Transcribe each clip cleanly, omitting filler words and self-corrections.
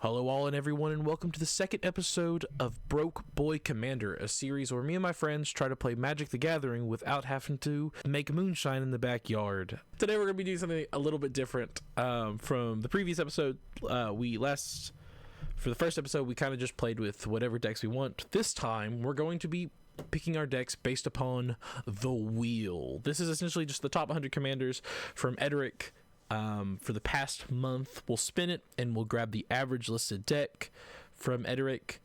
Hello all and everyone, and welcome to the second episode of Broke Boy Commander, a series where me and my friends try to play Magic the Gathering without having to make moonshine in the backyard. Today we're going to be doing something a little bit different from the previous episode. For the first episode, we kind of just played with whatever decks we want. This time, we're going to be picking our decks based upon the wheel. This is essentially just the top 100 commanders from Edric. For the past month, we'll spin it and we'll grab the average listed deck from Edric.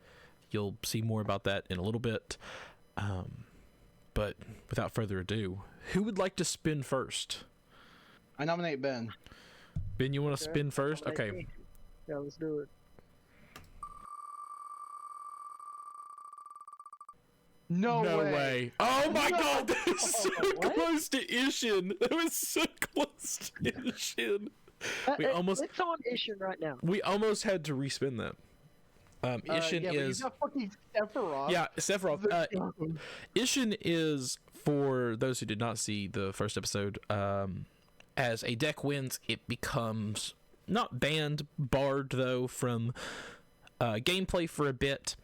You'll see more about that in a little bit. But without further ado, who would like to spin first? I nominate Ben. Ben, you want to spin first? Okay. Yeah, let's do it. No way. Oh my god, that was so What? close to Ishin. That was so close to Ishin. It's on Ishin right now. We almost had to respin that. Ishin yeah, is... but you got fucking Sephiroth. Yeah, Sephiroth. Ishin is, for those who did not see the first episode, as a deck wins, it becomes not banned, barred though, from gameplay for a bit.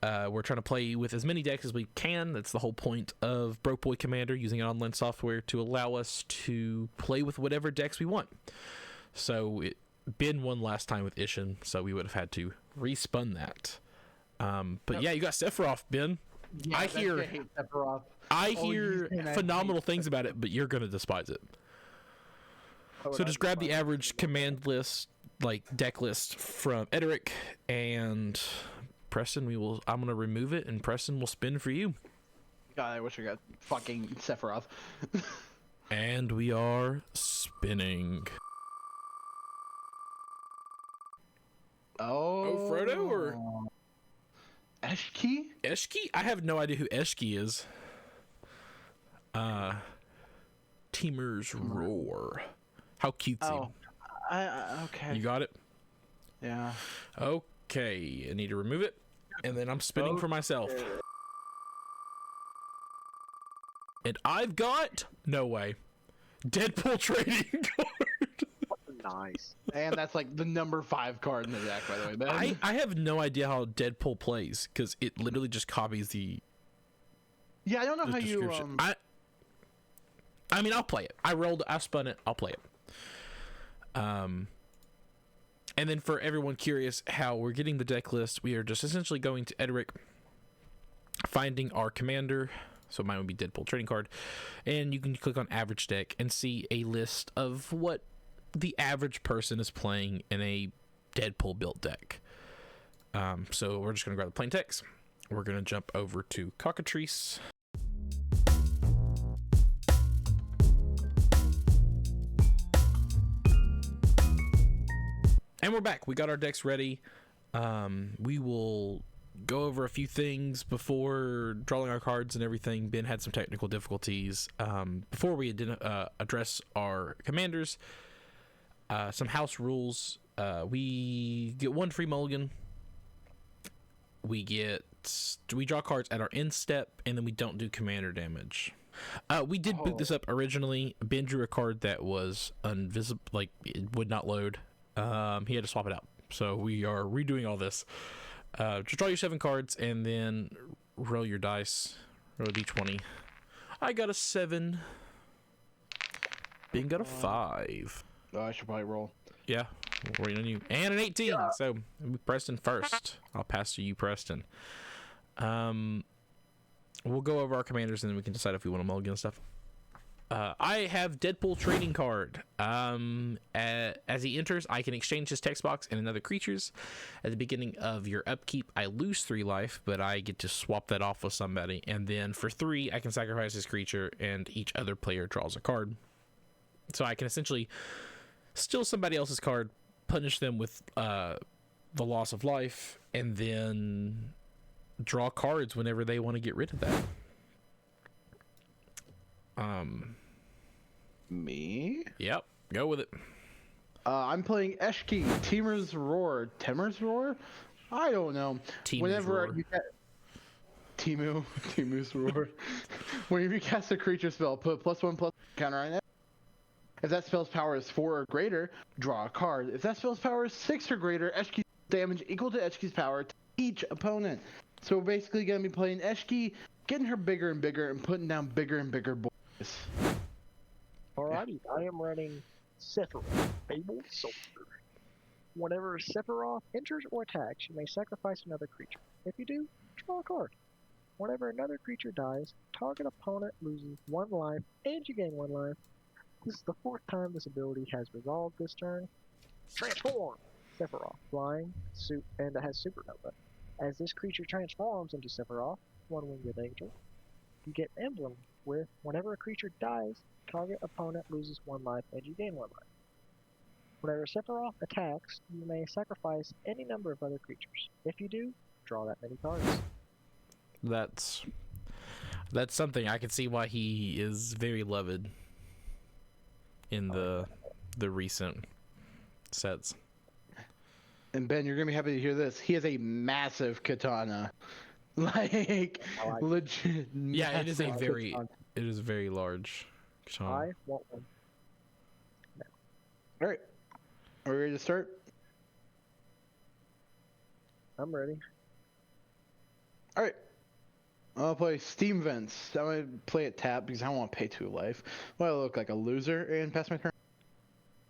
We're trying to play with as many decks as we can. That's the whole point of Broke Boy Commander, using online software to allow us to play with whatever decks we want. So Ben won last time with Ishin, so we would have had to respun that. But yeah, you got Sephiroth, Ben. Yeah, I that hear- guy hates Sephiroth. I Oh, hear you said I phenomenal hate things about it, but you're gonna despise it. So just grab the average command list, like deck list from Edric, and Preston, I'm gonna remove it, and Preston will spin for you. God, I wish I got fucking Sephiroth. And we are spinning. Oh. Frodo or Eshki? Eshki? I have no idea who Eshki is. Teamer's Roar. How cutesy. Oh. Okay. You got it? Yeah. Okay, I need to remove it, and then I'm spinning for myself. And I've got no way. Deadpool trading card. Nice. And that's like the number 5 card in the deck, by the way, Ben. I have no idea how Deadpool plays because it literally just copies the Yeah, I don't know how description. you I mean, I'll play it. I spun it. I'll play it. And then for everyone curious how we're getting the deck list, we are just essentially going to Edric, finding our commander. So mine would be Deadpool trading card, and you can click on average deck and see a list of what the average person is playing in a Deadpool built deck. So we're just gonna grab the plain text. We're gonna jump over to Cockatrice. And we're back. We got our decks ready. We will go over a few things before drawing our cards and everything. Ben had some technical difficulties. Before we address our commanders, some house rules. We get 1 free mulligan. We draw cards at our end step, and then we don't do commander damage. We did boot this up originally. Ben drew a card that was invisible, like it would not load. He had to swap it out, so we are redoing all this. Just draw your 7 cards and then roll your dice. Roll a d20. I got a 7. Ben got a 5. I should probably roll. Yeah, we're waiting on you. And an 18. Yeah. So Preston first. I'll pass to you, Preston. We'll go over our commanders and then we can decide if we want to mulligan and stuff. I have Deadpool trading card. As he enters, I can exchange his text box and another creature's. At the beginning of your upkeep, I lose 3 life, but I get to swap that off with somebody. And then for 3, I can sacrifice his creature, and each other player draws a card. So I can essentially steal somebody else's card, punish them with the loss of life, and then draw cards whenever they want to get rid of that. Me? Yep, go with it. I'm playing Eshki, Teamer's Roar. Temer's Roar? I don't know. Teamer's Roar. You get Temu's Roar. Whenever you cast a creature spell, put +1/+1 counter on it. If that spell's power is 4 or greater, draw a card. If that spell's power is 6 or greater, Eshki damage equal to Eshki's power to each opponent. So we're basically going to be playing Eshki, getting her bigger and bigger, and putting down bigger and bigger boys. Alrighty, I am running Sephiroth, Fabled Soldier. Whenever Sephiroth enters or attacks, you may sacrifice another creature. If you do, draw a card. Whenever another creature dies, target opponent loses 1 life and you gain 1 life. This is the 4th time this ability has resolved this turn. Transform! Sephiroth, flying, and it has Supernova. As this creature transforms into Sephiroth, 1-winged angel, you get emblem with whenever a creature dies, target opponent loses 1 life and you gain 1 life. Whenever Sephiroth attacks, you may sacrifice any number of other creatures. If you do, draw that many cards. That's something I can see why he is very loved in the recent sets. And Ben, you're going to be happy to hear this. He has a massive katana. Like, legit. Yeah, it is a massive very katana. it is very large. Katana. I want one. All right. Are we ready to start? I'm ready. All right. I'll play Steam Vents. I'm going to play it tap because I don't want to pay 2 life. Well, I look like a loser and pass my turn.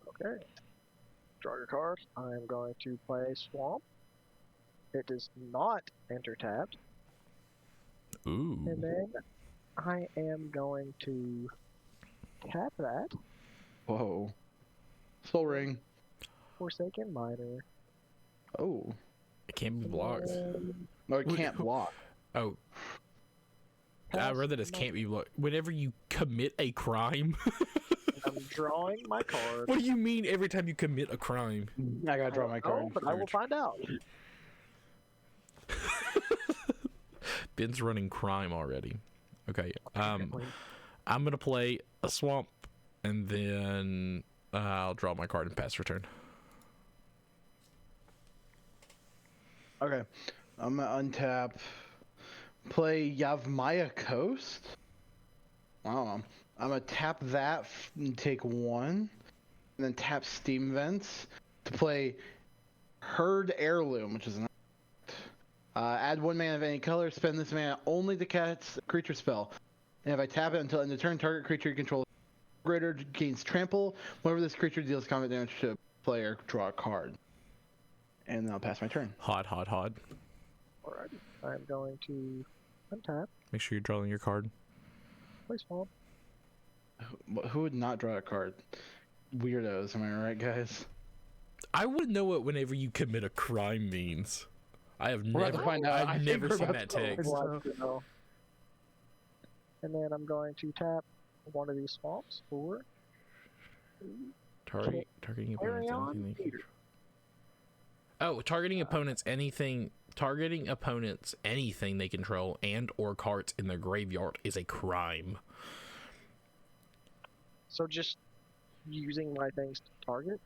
Okay. Draw your card. I am going to play Swamp. It does not enter tapped. Ooh. And then I am going to tap that. Whoa. Soul Ring. Forsaken Miner. Oh. It can't be blocked. No, it can't block. Oh. I read that it can't be blocked. Whenever you commit a crime. I'm drawing my card. What do you mean every time you commit a crime? I gotta draw my card. But I will find out. Ben's running crime already. Okay. I'm gonna play a swamp, and then I'll draw my card and pass for turn. Okay. I'm gonna untap. Play Yavimaya Coast. I don't know. I'm gonna tap that and take 1, and then tap Steam Vents to play Herd Heirloom, which is an add 1 mana of any color. Spend this mana only to cast a creature spell, and if I tap it until end of turn, target creature you control greater gains trample. Whenever this creature deals combat damage to a player, draw a card, and then I'll pass my turn. Hot. Alrighty. I'm going to untap. Make sure you're drawing your card. Play Swamp. Who would not draw a card? Weirdos, am I right, guys? I would know it whenever you commit a crime means. I have We're about to never, find out. I I've think never we're seen about that to text. So. And then I'm going to tap one of these swamps for Targeting opponents. Arion Anything they Peter. control. Oh, targeting opponents anything. Targeting opponents anything they control and or cards in their graveyard is a crime. So just using my things to target?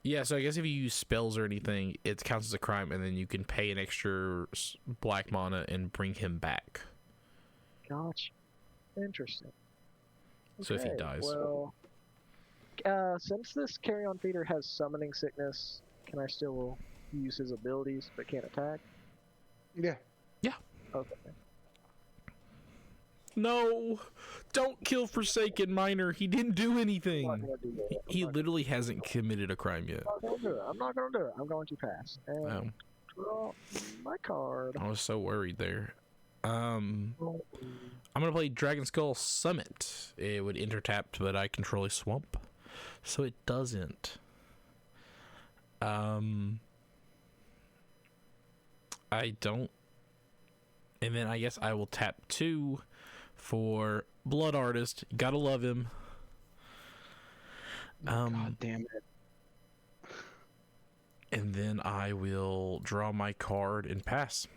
Yeah, so I guess if you use spells or anything, it counts as a crime, and then you can pay an extra black mana and bring him back. Gotcha. Interesting. So if he dies. Well, since this Carrion Feeder has Summoning Sickness, can I still use his abilities but can't attack? Yeah. Okay. No! Don't kill Forsaken Miner. He didn't do I'm anything. not gonna do that. He literally hasn't committed a crime yet. I'm not gonna do it. I'm going to pass. And Oh, draw my card. I was so worried there. I'm gonna play Dragon Skull Summit. It would enter tapped, but I control a swamp, so it doesn't. I don't. And then I guess I will tap 2 for Blood Artist. Gotta love him. God damn it. And then I will draw my card and pass.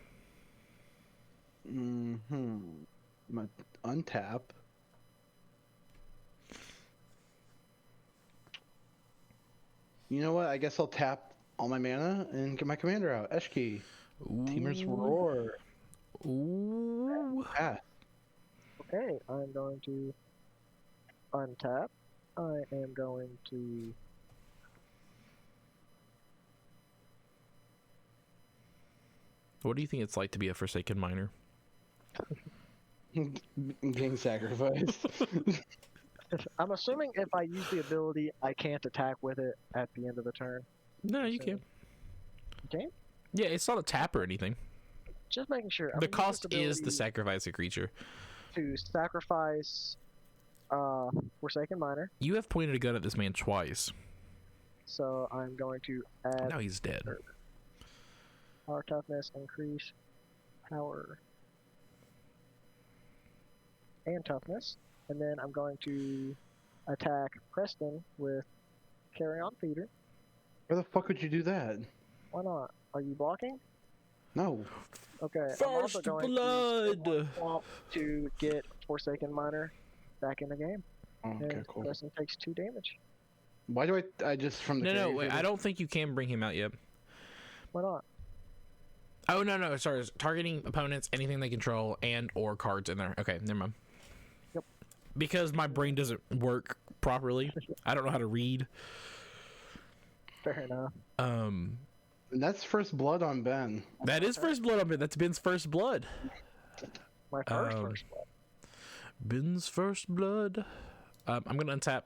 I'm gonna untap. You know what? I guess I'll tap all my mana and get my commander out. Eshki. Teamer's Roar. Ooh. Pass. Okay, I'm going to untap. I am going to What do you think it's like to be a Forsaken Miner? Getting sacrificed. I'm assuming if I use the ability, I can't attack with it at the end of the turn. No, you can. Okay? Yeah, it's not a tap or anything. Just making sure. I'm The gonna use cost this is the ability sacrifice a creature. to sacrifice Forsaken Miner. You have pointed a gun at this man twice. So I'm going to add Now he's dead. power toughness, increase power and toughness. And then I'm going to attack Preston with Carry On Feeder. Where the fuck would you do that? Why not? Are you blocking? No. Okay. I'm also First going blood! to swamp to get Forsaken Miner back in the game. Oh, okay, And cool. Preston takes 2 damage. Why do I just from the No, carry wait. feeder- I don't think you can bring him out yet. Why not? Oh, no. Sorry. It's targeting opponents, anything they control, and or cards in there. Okay, never mind. Yep. Because my brain doesn't work properly. I don't know how to read. Fair enough. And that's first blood on Ben. That is first blood on it. That's Ben's first blood. My first blood. Ben's first blood. I'm going to untap.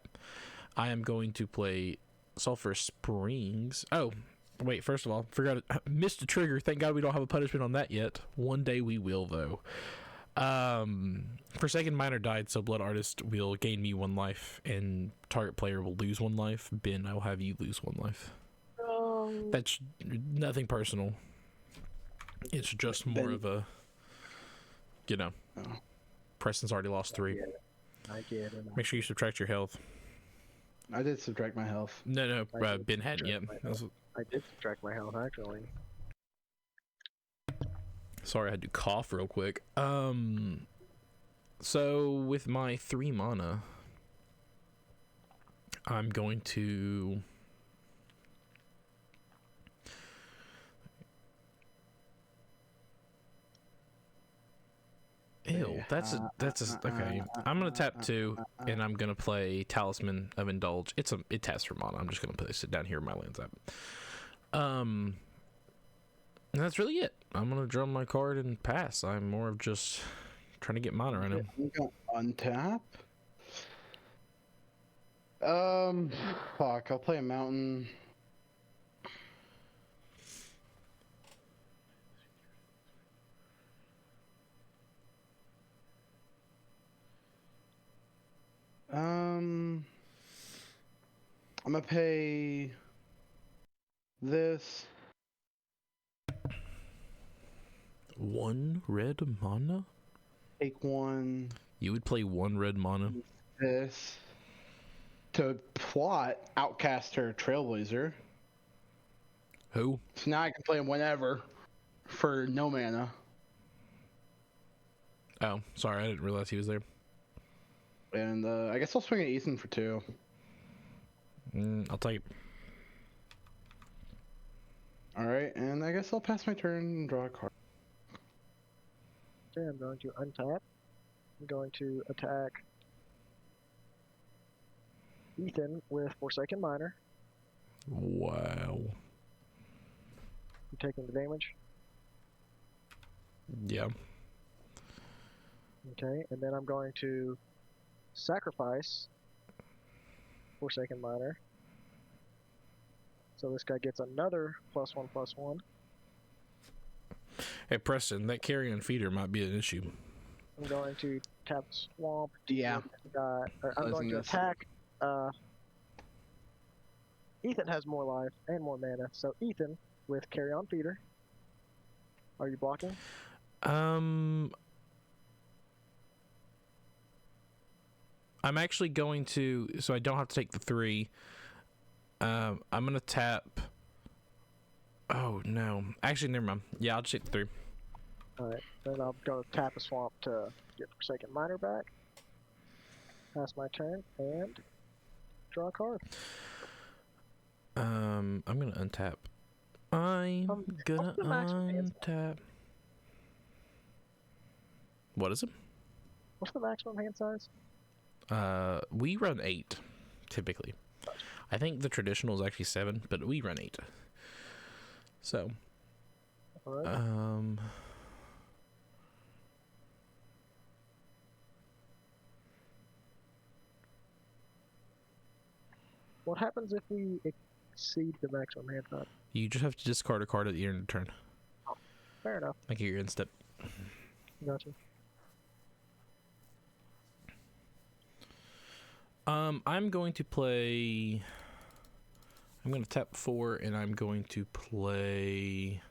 I am going to play Sulphur Springs. Oh, wait. First of all, forgot it. Missed a trigger. Thank God we don't have a punishment on that yet. One day we will, though. Forsaken Miner died, so Blood Artist will gain me 1 life, and target player will lose 1 life. Ben, I will have you lose 1 life. That's nothing personal. It's just more Ben- of a, Oh. Preston's already lost 3. I get it. Make sure you subtract your health. I did subtract my health. No, I did Ben hadn't yet. subtract my health. I did subtract my health, actually. Sorry, I had to cough real quick. So with my 3 mana, I'm going to Ew, that's okay. I'm gonna tap 2, and I'm gonna play Talisman of Indulge. It taps for mana. I'm just gonna sit down here in my lands app. And that's really it. I'm gonna draw my card and pass. I'm more of just trying to get mana right now. I'm gonna untap. Fuck. I'll play a mountain. I'm gonna pay this. 1 red mana? Take 1. You would play 1 red mana? This. To plot Outcaster Trailblazer. Who? So now I can play him whenever. For no mana. Oh, sorry, I didn't realize he was there. And I guess I'll swing at Ethan for 2. I'll take it. Alright, and I guess I'll pass my turn and draw a card. Okay, I'm going to untap. I'm going to attack Ethan with Forsaken Miner. Wow. I'm taking the damage. Yeah. Okay, and then I'm going to sacrifice Forsaken Miner. So this guy gets another +1/+1. Hey, Preston, that carrion feeder might be an issue. I'm going to tap Swamp. Yeah. I'm going to attack. Ethan has more life and more mana, so Ethan with Carry On Feeder. Are you blocking? I'm actually going to, so I don't have to take the 3. I'm gonna tap. Oh no! Actually, never mind. Yeah, I'll just take the 3. Alright, then I'm going to tap a Swamp to get Forsaken Miner back. Pass my turn and draw a card. I'm gonna untap. I'm gonna what's the maximum hand untap. What is it? What's the maximum hand size? We run 8, typically. I think the traditional is actually 7, but we run 8. So, Alright. What happens if we exceed the maximum hand type? You just have to discard a card at the end of the turn. Fair enough. Make it your end step. Gotcha. I'm going to play. I'm going to tap 4, and I'm going to play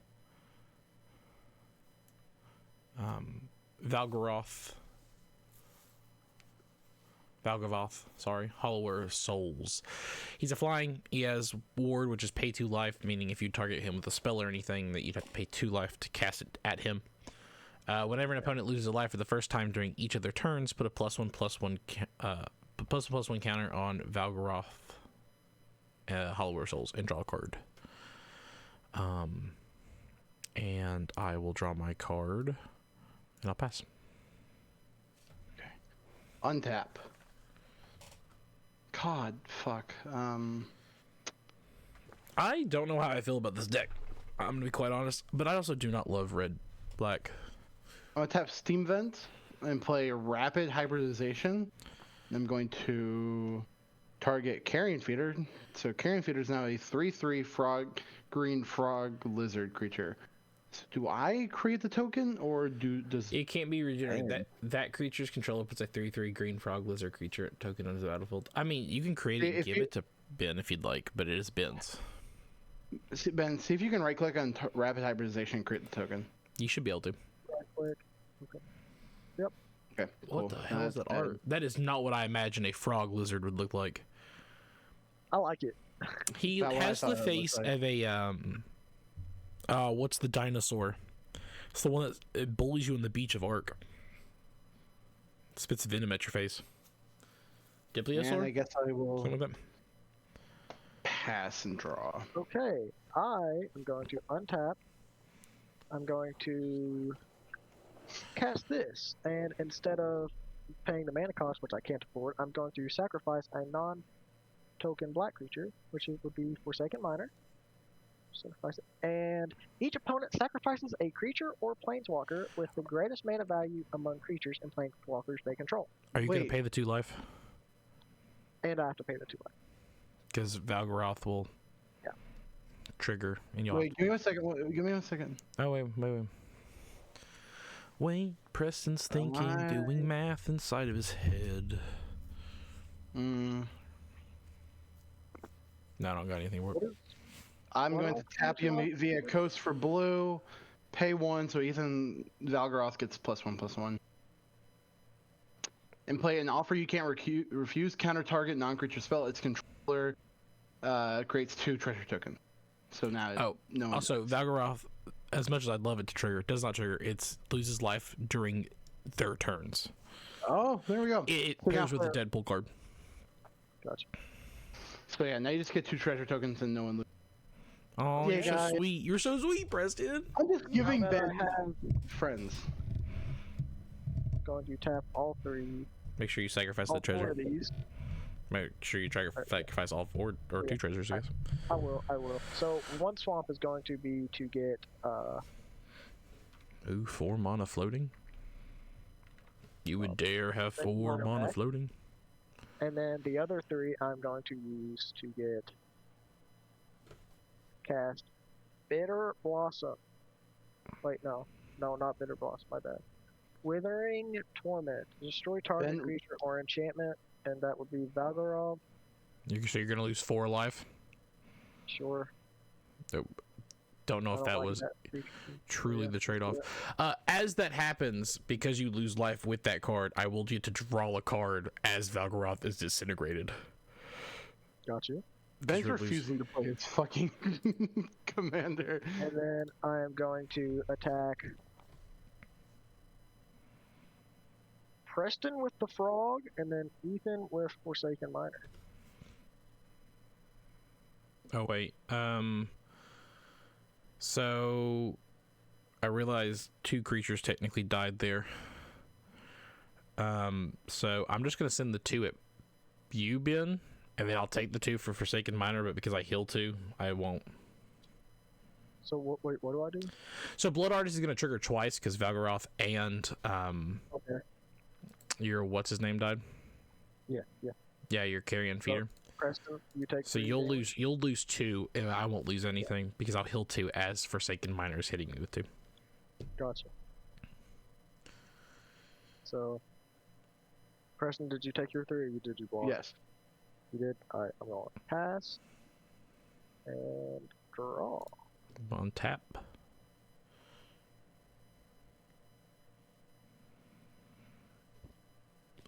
Valgavoth, sorry, Hollower Souls. He's a flying. He has Ward, which is pay 2 life, meaning if you target him with a spell or anything, that you'd have to pay 2 life to cast it at him. Whenever an opponent loses a life for the first time during each of their turns, put a +1/+1 +1/+1 counter on Valgavoth, Hollower Souls, and draw a card. And I will draw my card, and I'll pass. Untap. God, fuck. I don't know how I feel about this deck. I'm gonna be quite honest, but I also do not love red black. I'm gonna tap Steam Vent and play Rapid Hybridization. I'm going to target Carrion Feeder. So Carrion Feeder is now a 3/3 green frog lizard creature. So do I create the token, or does It can't be regenerated. That creature's controller puts a 3/3 green frog lizard creature token on the battlefield. I mean, you can create it and give it to Ben if you'd like, but it is Ben's. Ben, see if you can right click on Rapid Hybridization and create the token. You should be able to. Right click. Okay. Yep. Okay. What the hell is that art? That is not what I imagine a frog lizard would look like. I like it. He Not what I has the thought it would face look like. of a what's the dinosaur? It's the one that it bullies you on the beach of Ark. Spits venom at your face. And Diplosaur? I guess I will Something like that. pass and draw. Okay. I am going to untap. I'm going to cast this, and instead of paying the mana cost, which I can't afford, I'm going to sacrifice a non-token black creature, which would be Forsaken Miner. Sacrifice it. And each opponent sacrifices a creature or planeswalker with the greatest mana value among creatures and planeswalkers they control. Are you going to Wait. pay the 2 life? And I have to pay the 2 life. Because Valgaroth will trigger, and you'll. Wait, give me 1 second. Give me 1 second. Oh wait. Wait, Preston's thinking, doing math inside of his head. Mm, No, I don't got anything. I'm Well, going to tap you via Coast for blue, pay 1, so Ethan Valgaroth gets +1/+1. And play an offer you can't refuse, counter target non-creature spell. Its controller creates 2 treasure tokens. So now, Also, Valgaroth, as much as I'd love it to trigger, it does not trigger. It loses life during their turns. Oh, there we go. It So pairs now with the Deadpool card. Gotcha. So yeah, now you just get 2 treasure tokens and no one loses. Oh, Yeah, you're so guys. sweet. You're so sweet, Preston. I'm just giving Now that I Ben have friends. going to tap all 3, Make sure you sacrifice all the 4 treasure. of these. Make sure you sacrifice all 4 or 2 treasures, I guess. I will. So 1 swamp is going to be to get Ooh, 4 mana floating. You would dare have 4 mana mana back. floating? and then the other 3 I'm going to use to get cast Bitter Blossom. Wait, no, not Bitter Blossom. My bad. Withering Torment. Destroy target Ben- creature or enchantment, and that would be Valgarov. So you're gonna lose 4 life? Sure. Don't know I if don't that like was that creature. truly Yeah. the trade-off. As that happens, because you lose life with that card, I will get to draw a card as Valgaroth is disintegrated. Got you. Ben's Just lose. refusing to play his fucking commander. And then I am going to attack Preston with the frog, and then Ethan with Forsaken Miner. Oh wait. So I realized 2 creatures technically died there. So I'm just gonna send the 2 at you, Ben, and then I'll take the 2 for Forsaken Miner, but because I heal 2, I won't. So what do I do? So Blood Artist is going to trigger twice because Valgaroth and Okay. your what's his name died. Yeah. Yeah, your carrion feeder. Preston, you take. So 3 you'll damage. lose 2, and I won't lose anything because I'll heal 2 as Forsaken Miner is hitting me with 2. Gotcha. So, Preston, did you take your 3 or did you block? Yes. You did? Alright, I'm going to pass. And draw. On tap.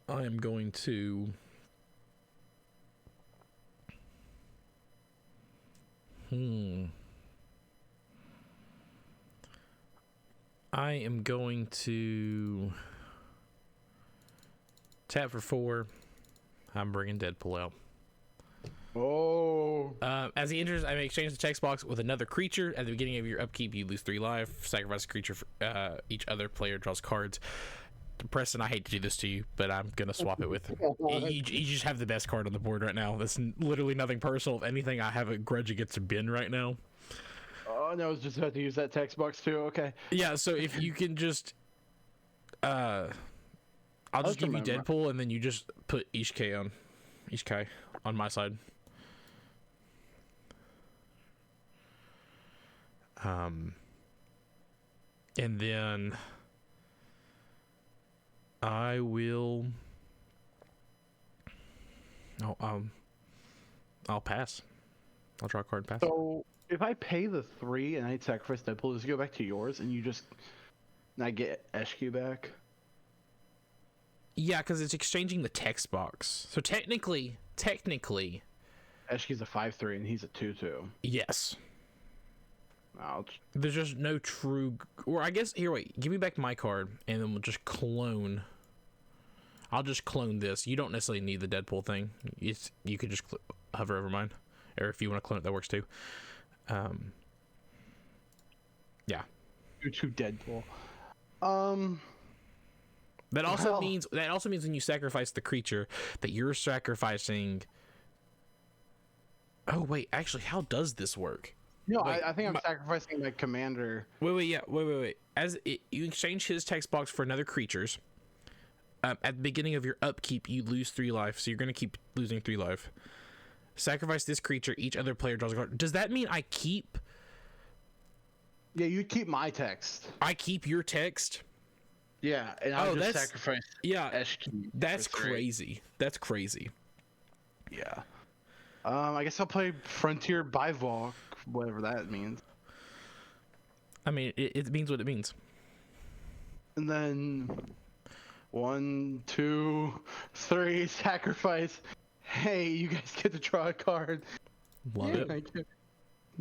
I am going to I am going to tap for 4. I'm bringing Deadpool out. Oh. As he enters, I may exchange the text box with another creature. At the beginning of your upkeep, you lose 3 life. Sacrifice a creature. Each other player draws cards. Preston, I hate to do this to you, but I'm gonna swap it with. You just have the best card on the board right now. That's literally nothing personal. If anything, I have a grudge against Ben right now. Oh, no, I was just about to use that text box too. Okay. Yeah, so if you can just, I'll just give you remember. Deadpool, and then you just put Ishkai on my side. And then I will. I'll pass. I'll draw a card and pass. So if I pay the 3 and I sacrifice Deadpool, does it go back to yours and you just I get SQ back? Yeah, because it's exchanging the text box. So technically, SQ's a 5/3 and he's a 2/2. yes. Ouch. There's just no true. Or I guess here, wait. Give me back my card, and then we'll just clone. I'll just clone this. You don't necessarily need the Deadpool thing. You could just hover over mine, or if you want to clone it, that works too. Yeah. 2/2 Deadpool. That also Well- means when you sacrifice the creature that you're sacrificing. Oh wait, actually, how does this work? No, Wait, I think I'm sacrificing my commander. Wait. You exchange his text box for another creature's. At the beginning of your upkeep, you lose 3 life, so you're going to keep losing 3 life. Sacrifice this creature. Each other player draws a card. Does that mean I keep Yeah, you keep my text. your text? Yeah, and I'll Oh, just that's- sacrifice Yeah, SQ. that's for 3. crazy. That's crazy. Yeah. I guess I'll play Frontier Bivok, whatever that means. I mean, it means what it means. And then 1, 2, 3, sacrifice. Hey, you guys get to draw a card. Love it. I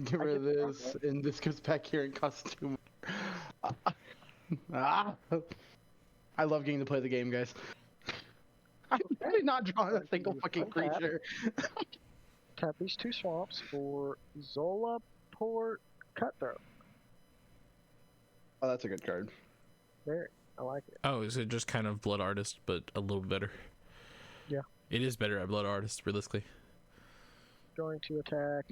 get rid of this, and this goes back here and costs 2 more. I love getting to play the game, guys. I'm really not drawing a single fucking creature. Tap these 2 swamps for Zolaport Cutthroat. Oh, that's a good card. There, I like it. Oh, is it just kind of Blood Artist, but a little better? Yeah. It is better at Blood Artist, realistically. Going to attack.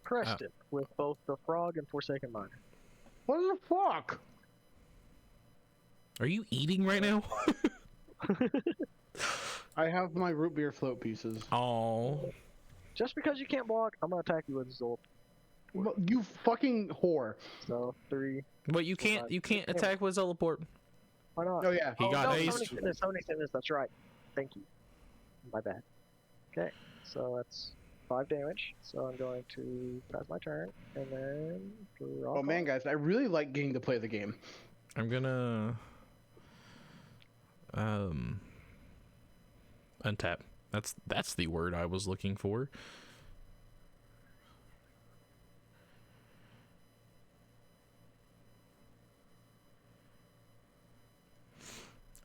Preston with both the Frog and Forsaken Miner. What the fuck? Are you eating right now? I have my root beer float pieces. Oh. Just because you can't block, I'm gonna attack you with Zolp. Well, you fucking whore. So 3. But you can't attack with Teleport. Why not? Oh yeah. He got no, haste. Somebody said this. That's right. Thank you. My bad. Okay, so that's 5 damage. So I'm going to pass my turn and then draw. Oh man, guys, I really like getting to play the game. I'm gonna untap. That's the word I was looking for.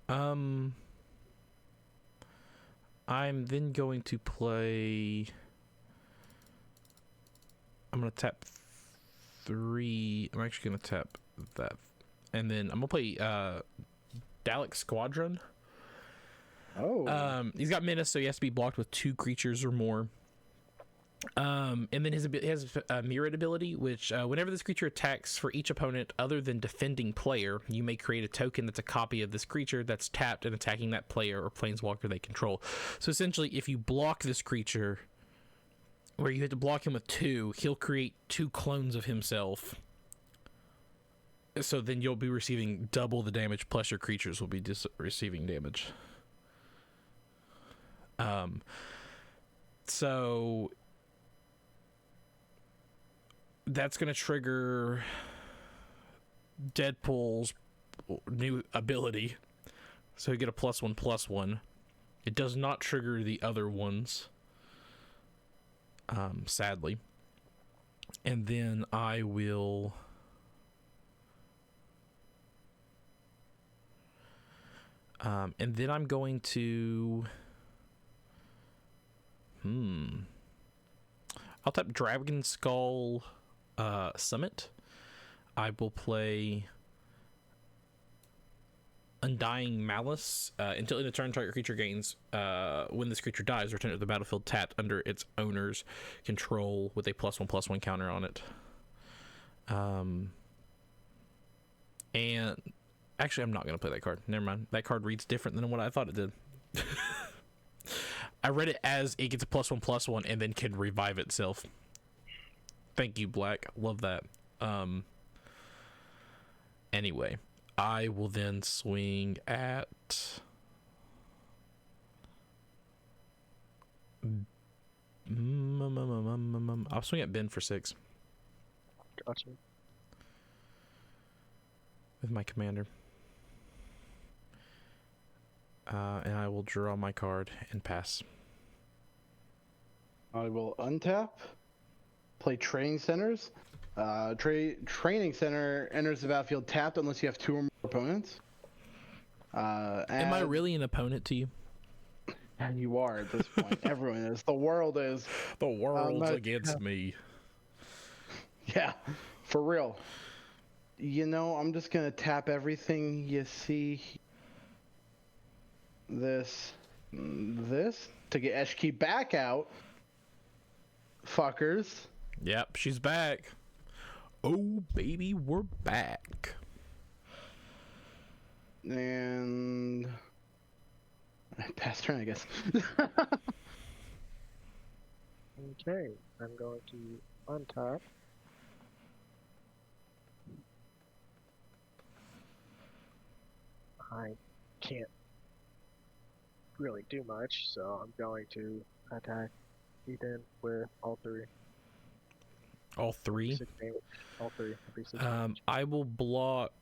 I'm then going to play. I'm gonna tap 3. I'm actually gonna tap that, and then I'm gonna play Dalek Squadron. Oh. He's got menace, so he has to be blocked with 2 creatures or more. And then he has a mirrored ability, which whenever this creature attacks for each opponent other than defending player, you may create a token that's a copy of this creature that's tapped and attacking that player or planeswalker they control. So essentially, if you block this creature, where you have to block him with 2, he'll create 2 clones of himself. So then you'll be receiving double the damage, plus your creatures will be receiving damage. So that's going to trigger Deadpool's new ability. So you get a +1/+1. It does not trigger the other ones, sadly. And then I will... and then I'm going to... I'll tap Dragon Skull Summit. I will play Undying Malice. Until in a turn, target creature gains. When this creature dies, return it to the battlefield tapped under its owner's control with a +1/+1 counter on it. And actually, I'm not going to play that card. Never mind. That card reads different than what I thought it did. I read it as it gets a +1/+1 and then can revive itself. Thank you, Black. Love that. Anyway, I will then swing at... I'll swing at Ben for 6. Gotcha. With my commander. And I will draw my card and pass. I will untap, play Training Centers. Training Center enters the battlefield tapped unless you have 2 or more opponents. Am I really an opponent to you? And you are at this point. Everyone is. The world is. The world's against me. Yeah, for real. You know, I'm just gonna tap everything you see. This to get Eshki back out. Fuckers. Yep, she's back. Oh, baby, we're back. And pass turn, I guess. Okay, I'm going to untap. I can't really do much, so I'm going to attack Ethan with all 3. All 3? 6 damage. All 3. That'd be 6 damage. I will block.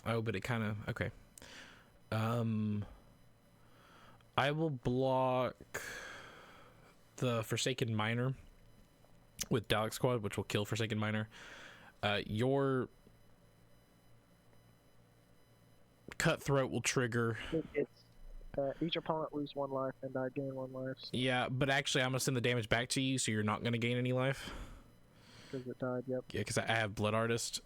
Oh, but it kind of okay. I will block the Forsaken Miner with Dalek Squad, which will kill Forsaken Miner. Your Cutthroat will trigger. It's each opponent lose 1 life and I gain 1 life. Yeah, but actually, I'm gonna send the damage back to you, so you're not gonna gain any life. Because it died. Yep. Yeah, because I have Blood Artist.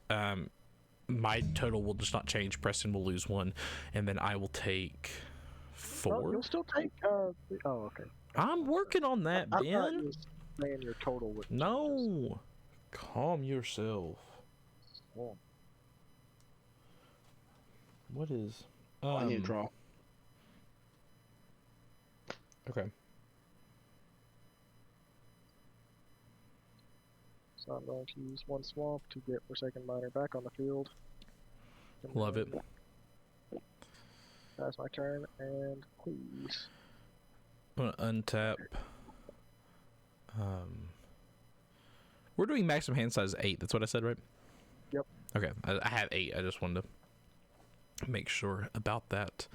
My total will just not change. Preston will lose 1, and then I will take 4. Oh, you'll still take. Oh, okay. I'm working on that, I thought you Ben. was saying your total would. No, calm yourself. Oh. What is? I need to draw. Okay. So I'm going to use 1 swamp to get Forsaken Miner back on the field. And Love it. That's my turn, and please. I'm gonna untap. We're doing maximum hand size 8. That's what I said, right? Yep. Okay, I have 8. I just wanted to make sure about that.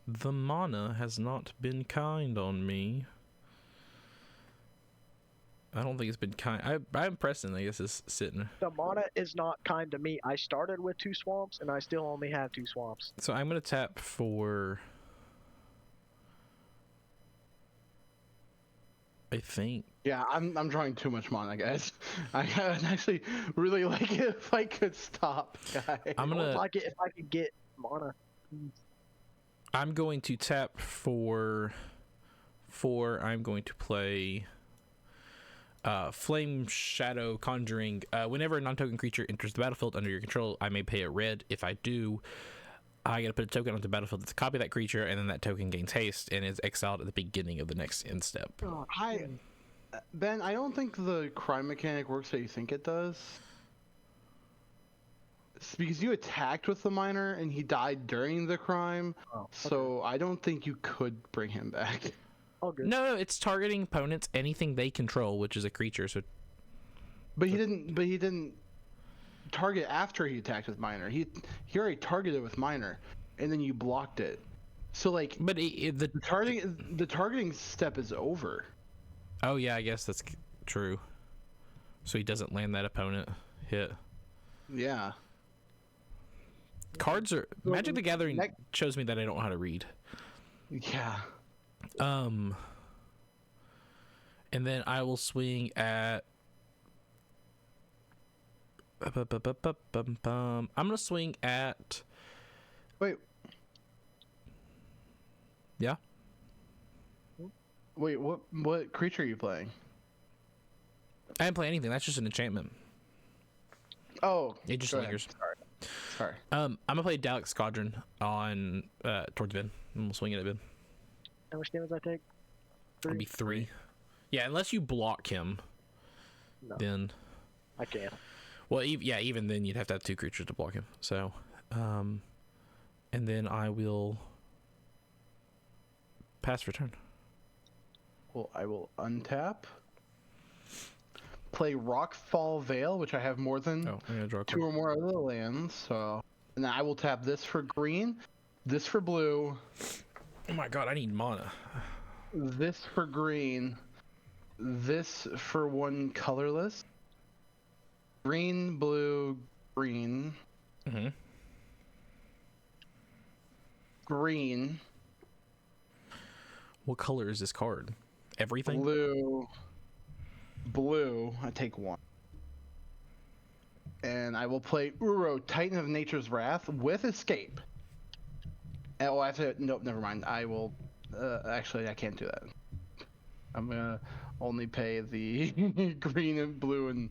The mana has not been kind on me. I don't think it's been kind. I'm Preston, I guess, is sitting. The mana is not kind to me. I started with 2 swamps, and I still only have 2 swamps. So I'm going to tap for... I think. Yeah, I'm drawing too much mana, guys. I'd actually really like it if I could stop, guys. I'm I would gonna. like it if I could get mana. I'm going to tap for. I'm going to play. Flame Shadow Conjuring. Whenever a non-token creature enters the battlefield under your control, I may pay a red. If I do, I gotta put a token on the battlefield that's a copy of that creature, and then that token gains haste and is exiled at the beginning of the next end step. Oh, Ben, I don't think the crime mechanic works how you think it does. It's because you attacked with the miner and he died during the crime, so I don't think you could bring him back. all good. No, it's targeting opponents, anything they control, which is a creature. So, But he didn't target after he attacked with miner. He already targeted with miner, and then you blocked it. So like, but the the targeting step is over. oh yeah, I guess that's true. So he doesn't land that opponent hit. Yeah. Cards are Magic the Gathering next- shows me that I don't know how to read. Yeah. And then I will swing at. I'm gonna swing at. Wait. Yeah. Wait. What creature are you playing? I didn't play anything. That's just an enchantment. Oh. It just go ahead. lingers. Sorry. I'm gonna play Dalek Squadron on towards Ben. I'm gonna swing it at Ben. How much damage I take? It'll be 3. Yeah, unless you block him, No, then. I can't. Well, even then you'd have to have 2 creatures to block him. So, and then I will pass for turn. Well, I will untap. Play Rockfall Vale, which I have more than Oh, I'm gonna draw a 2 card. or more other lands. So, and then I will tap this for green, this for blue, Oh my god, I need mana. this for green, this for 1 colorless, green, blue, green, Mm-hmm. green, What color is this card? Everything. blue, blue. I take 1. And I will play Uro, Titan of Nature's Wrath, with Escape. Oh, I have to. Nope, never mind. I will. Actually, I can't do that. I'm gonna only pay the green and blue and.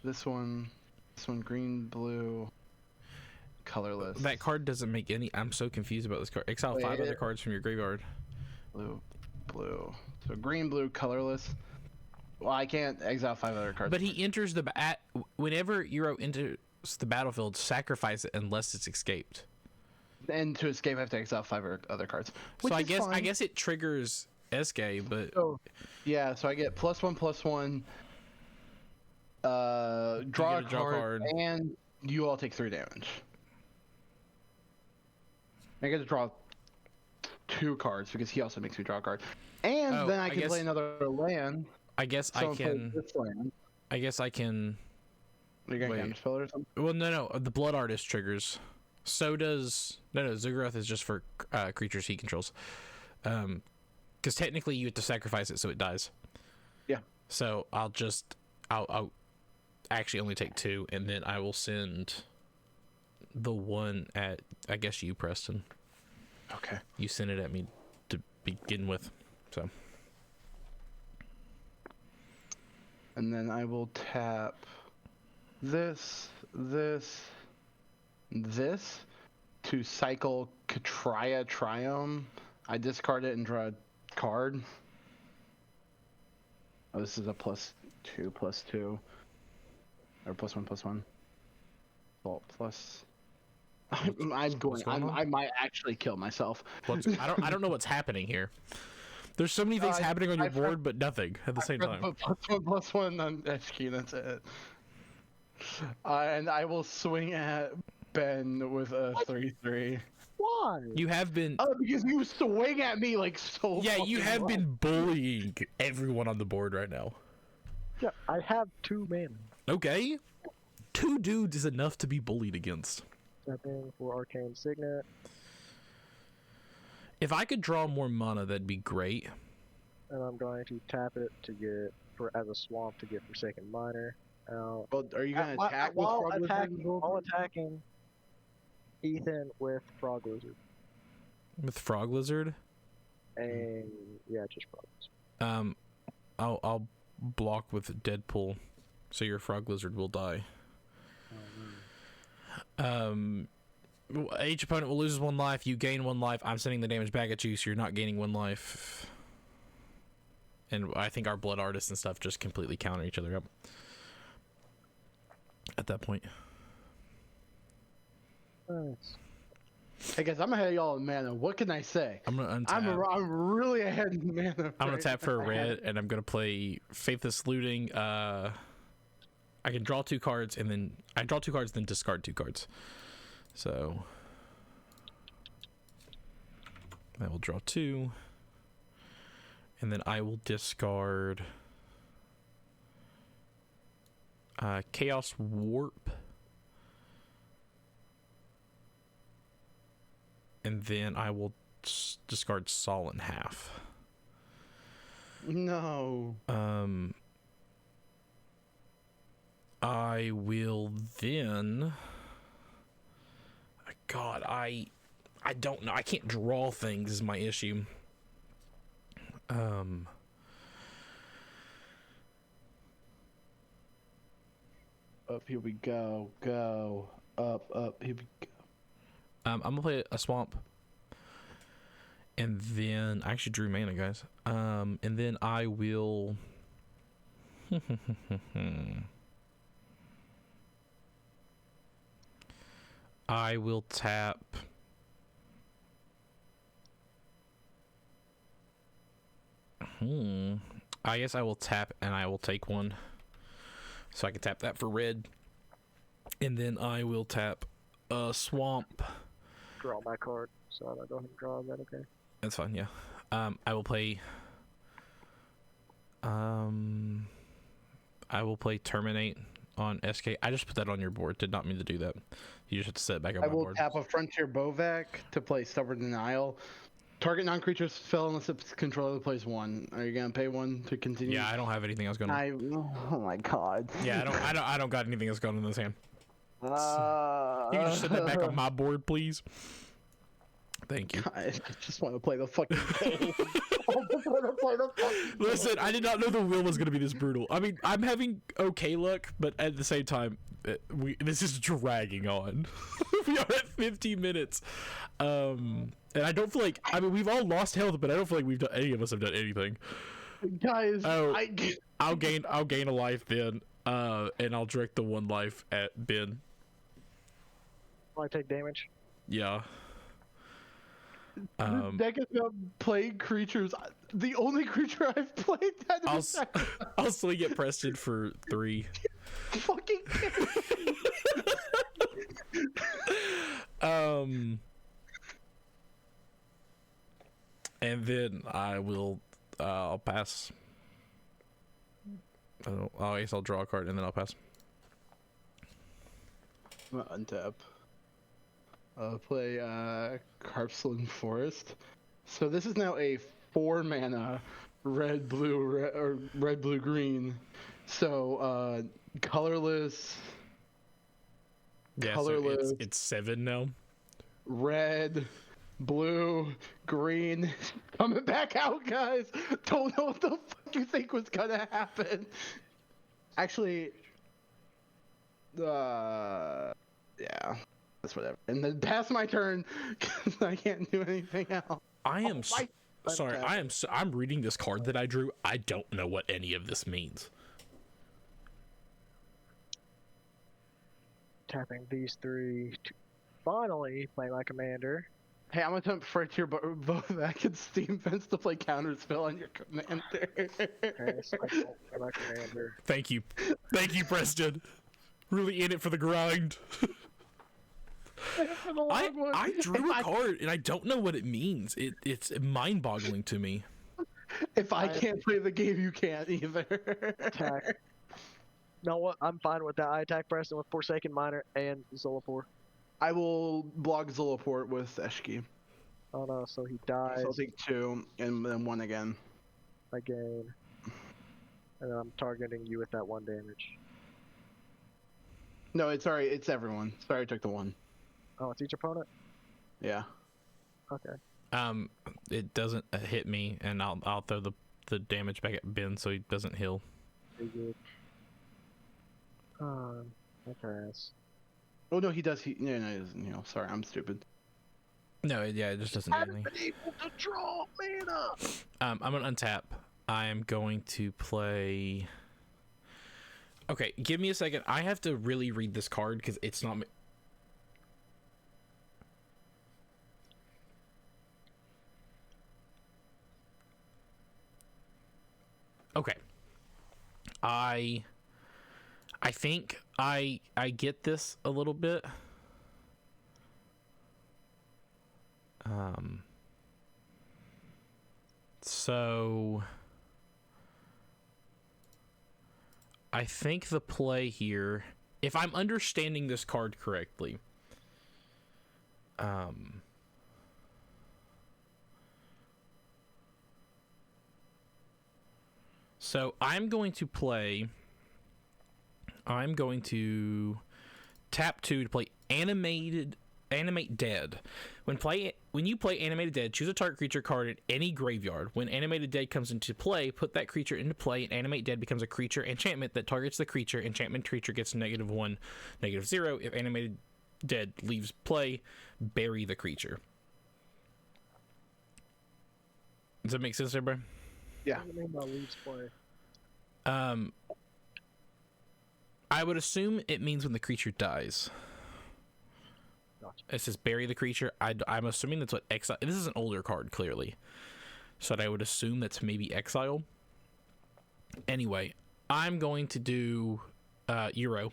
This one, green, blue, colorless. That card doesn't make any. I'm so confused about this card. Exile 5 Wait. other cards from your graveyard. Blue, blue. So green, blue, colorless. Well, I can't exile 5 other cards. But he enters whenever Euro enters the battlefield, sacrifice it unless it's escaped. And to escape, I have to exile 5 other cards. So Which I is guess fine. it triggers escape, but So, yeah, so I get +1/+1. Draw get a to draw a card, card. and you all take 3 damage. I get to draw 2 cards because he also makes me draw a card, and Oh, then I I can guess- play another land. I guess So I I'm can. playing this land. I guess I can. Are you gonna Wait. damage spell it or something? Well, no. The Blood Artist triggers. So does Zuggroth is just for creatures he controls. Because technically you have to sacrifice it so it dies. Yeah. So I'll actually only take 2, and then I will send the one at, I guess, you, Preston. Okay. You sent it at me to begin with. So And then I will tap this to cycle Katria Triome. I discard it and draw a card. Oh, this is a +2/+2. Or +1/+1. Well, plus. going on? I might actually kill myself. I don't know what's happening here. There's so many things happening on your board, but nothing at the same time. +1/+1 on HQ, that's it. And I will swing at Ben with a 3/3. Why? You have been. Oh, because you swing at me like so. Yeah, you fucking have well. been bullying everyone on the board right now. Yeah, I have 2 mana. Okay. 2 dudes is enough to be bullied against. Stepping for Arcane Signet. If I could draw more mana, that'd be great. And I'm going to tap it to get as a swamp to get Forsaken Miner out. Well, are you gonna While- attack with while Frog Lizard attacking, and Bull? while attacking Ethan with Frog Lizard. With Frog Lizard, And yeah, just Frog Lizard. I'll block with Deadpool, so your Frog Lizard will die. Each opponent will lose 1 life. You gain 1 life. I'm sending the damage back at you, so you're not gaining 1 life. And I think our Blood Artists and stuff just completely counter each other up at that point. Nice. Hey guys, I'm ahead of y'all in mana. What can I say? I'm gonna untap. I'm really ahead in mana. I'm gonna tap for a red, and I'm gonna play Faithless Looting. I can draw 2 cards, and then I draw 2 cards, then discard 2 cards. So I will draw 2, and then I will discard Chaos Warp, and then I will discard Sol in half. No. I will then. God, I don't know. I can't draw things is my issue. Up here we go. Go. Up here we go. I'm gonna play a swamp. And then I actually drew mana, guys. And then I will I will tap I guess I will tap and I will take 1. So I can tap that for red. And then I will tap a swamp. Draw my card. So I'll go ahead and draw. Is that okay? That's fine, yeah. I will play Terminate on SK. I just put that on your board. Did not mean to do that. You just have to set it back on I my will board. tap a Frontier Bovak to play Stubborn Denial. Target non-creatures fell unless its controller plays 1. Are you gonna pay 1 to continue? Yeah, I don't have anything else going on. Oh my god. Yeah, I don't got anything else going on in this hand. You You can just set that back on my board, please. Thank you. I just want to play the fucking game. I just want to play the fucking game. Listen, I did not know the wheel was going to be this brutal. I mean, I'm having okay luck, but at the same time, this is dragging on. We are at 15 minutes. And I don't feel like, I mean, we've all lost health, but I don't feel like any of us have done anything. Guys, Oh, I'll gain a life then, and I'll direct the 1 life at Ben. I take damage. Yeah. this deck is about playing creatures. The only creature I've played that is I'll still get Preston for 3. fucking And then I'll pass. I guess I'll draw a card and then I'll pass. I'm gonna untap. Play Carpsland Forest. So this is now a 4 mana red blue green. So colorless. Yeah, Colorless. so it's 7 now. Red, blue, green, coming back out, guys. Don't know what the fuck you think was gonna happen. Actually, yeah, that's whatever. And then pass my turn because I can't do anything else. I am my- sorry. I'm reading this card that I drew. I don't know what any of this means. Tapping these 3 to finally play my commander. Hey, I'm gonna attempt Frontier Bovak and Steam Fence to play Counterspell on your commander. Okay, so I don't play my commander. Thank you, Preston. Really in it for the grind. I drew a card and I don't know what it means. It's mind-boggling to me. If I can't play the game, you can't either. Attack. No, what? I'm fine with that. I attack Preston with Forsaken Miner and Zolapur. I will block Zolaport with Eshki. Oh no, so he dies, So I'll take 2 and then 1 again. I gain. And then I'm targeting you with that 1 damage. No, it's alright. It's everyone. Sorry, I took the 1. Oh, it's each opponent? Yeah. Okay. It doesn't hit me, and I'll throw the damage back at Ben so he doesn't heal. Pretty good. I pass. Oh no, he does. No, he doesn't. Sorry, I'm stupid. No, yeah, it just doesn't do anything. been able to draw mana! I'm gonna untap. I am going to play. Okay, give me a second. I have to really read this card because it's not. Okay. I think I get this a little bit. So I think the play here, if I'm understanding this card correctly, so I'm going to tap 2 to play Animate Dead. When you play Animated Dead, choose a target creature card in any graveyard. When Animated Dead comes into play, put that creature into play, and Animate Dead becomes a creature enchantment that targets the creature. Enchantment creature gets -1, -0. If Animated Dead leaves play, bury the creature. Does that make sense, everybody? Yeah. What do you mean by leaves play? I would assume it means when the creature dies. Gotcha. It says bury the creature. I'm assuming that's what exile. This is an older card, clearly, so I would assume that's maybe exile. Anyway, I'm going to do Euro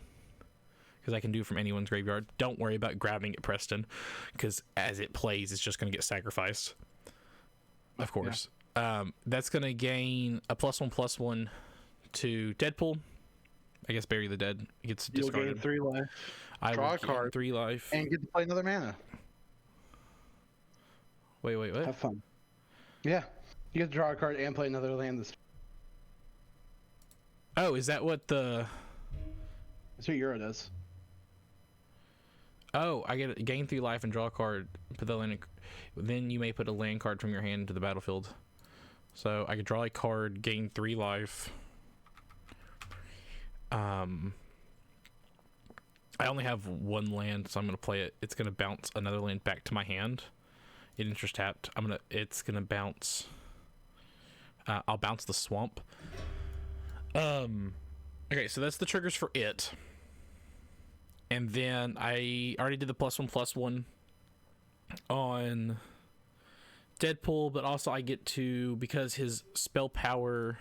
because I can do it from anyone's graveyard. Don't worry about grabbing it, Preston, because as it plays, it's just going to get sacrificed. Of course, that's going to gain a +1/+1 to Deadpool. I guess bury the dead. It gets You'll discarded. gain 3 life. I Draw will a gain card. 3 life. And get to play another mana. Wait, what? Have fun. Yeah. You get to draw a card and play another land. Oh, is that what the? That's what Euro does. Oh, I get gain 3 life and draw a card. Put the land. Then you may put a land card from your hand into the battlefield. So I could draw a card, gain 3 life. I only have 1 land, so I'm gonna play it. It's gonna bounce another land back to my hand. It interest tapped. It's gonna bounce. I'll bounce the swamp. Okay, so that's the triggers for it. And then I already did the +1/+1 on Deadpool, but also I get to, because his spell power.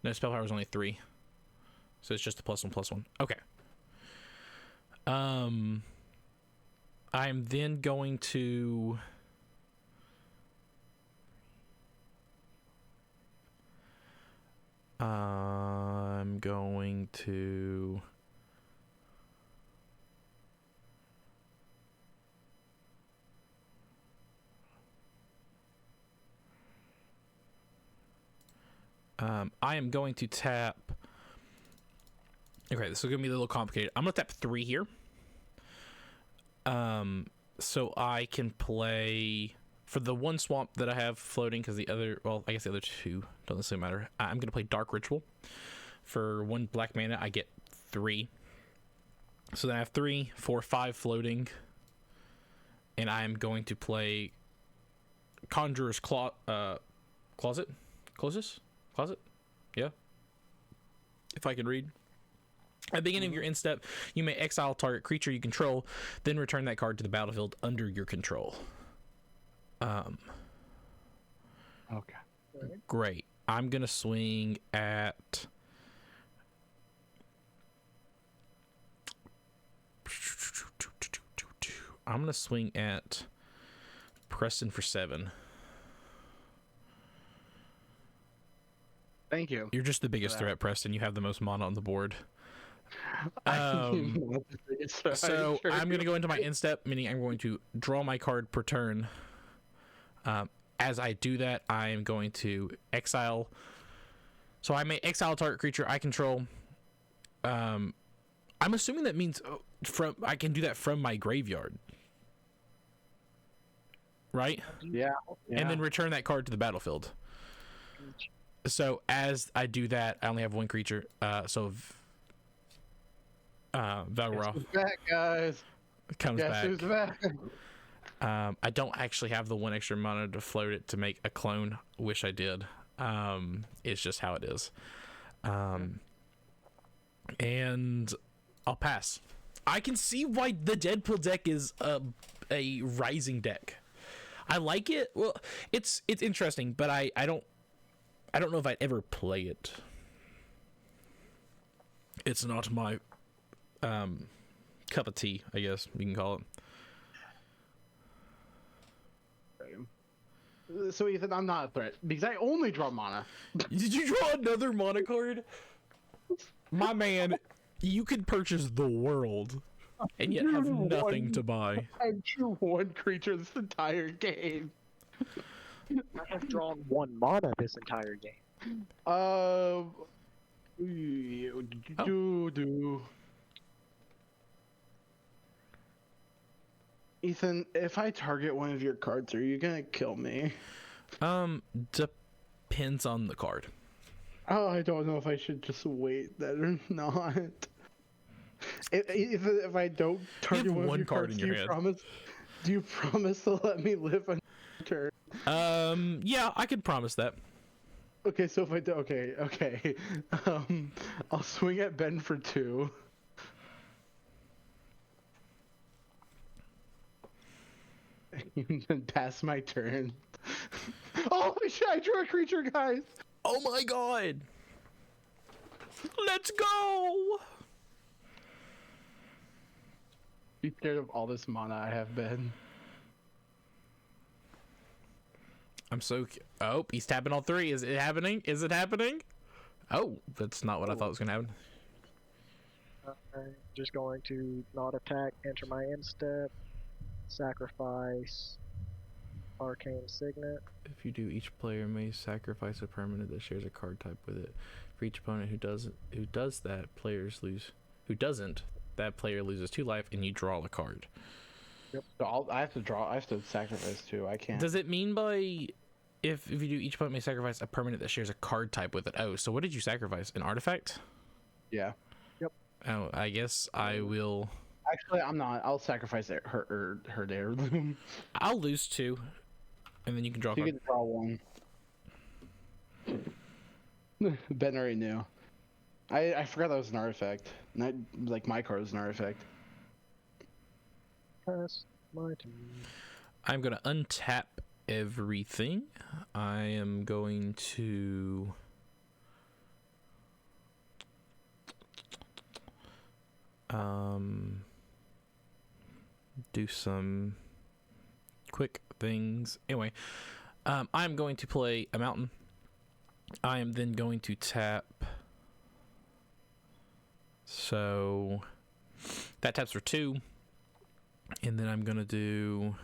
No, spell power is only 3. So it's just a +1/+1. Okay. I'm then going to I am going to tap. Okay, this is gonna be a little complicated. I'm gonna tap 3 here. So I can play for the 1 swamp that I have floating, because the other, well, I guess the other 2 don't necessarily matter. I'm gonna play Dark Ritual. For 1 black mana, I get 3. So then I have 3, 4, 5 floating, and I am going to play Conjurer's Closet. Yeah, if I can read. At the beginning of your end step, you may exile target creature you control, then return that card to the battlefield under your control. Okay. Great. I'm gonna swing at. I'm gonna swing at Preston for 7. Thank you. You're just the biggest threat, Preston. You have the most mana on the board. So I'm going to go into my end step, meaning I'm going to draw my card per turn, As I do that, I am going to exile. So I may exile a target creature I control. I'm assuming that means I can do that from my graveyard, right? Yeah. And then return that card to the battlefield. So as I do that, I only have one creature. Valroth Who's back, guys? comes Guess back. who's back? I don't actually have the one extra mana to float it to make a clone. Wish I did. It's just how it is. And I'll pass. I can see why the Deadpool deck is a rising deck. I like it. Well, it's interesting, but I don't know if I'd ever play it. It's not my cup of tea, I guess you can call it. So Ethan, I'm not a threat because I only draw mana. Did you draw another mana card? My man, you could purchase the world and yet have nothing to buy. I drew one creature this entire game. I have drawn 1 mana this entire game. Ethan, if I target one of your cards, are you gonna kill me? Depends on the card. Oh, I don't know if I should just wait that or not. If I don't target have one of one your card cards, in your hand. Do you promise to let me live on your turn? Yeah, I could promise that. Okay, so if I do, okay. I'll swing at Ben for 2. And then pass my turn. Oh shit! I drew a creature, guys. Oh my god! Let's go! Be scared of all this mana I have, Ben. I'm so. Oh, he's tapping all 3. Is it happening? Is it happening? Oh, that's not what I thought was gonna happen. I'm just going to not attack, enter my end step, sacrifice Arcane Signet. If you do, each player may sacrifice a permanent that shares a card type with it. For each opponent who does that, players lose. Who doesn't, that player loses 2 life, and you draw the card. Yep. So I have to draw. I have to sacrifice 2. I can't. Does it mean by if you do, each opponent may sacrifice a permanent that shares a card type with it? Oh, so what did you sacrifice? An artifact? Yeah. Oh, I guess I will. Actually, I'm not. I'll sacrifice her heirloom. I'll lose 2, and then you can draw a You card. can draw 1. Ben already knew. I forgot that was an artifact. Not like my card was an artifact. Pass my turn. I'm gonna untap everything. I am going to do some quick things. Anyway, I'm going to play a mountain. I am then going to tap. So that taps for 2. And then I'm gonna do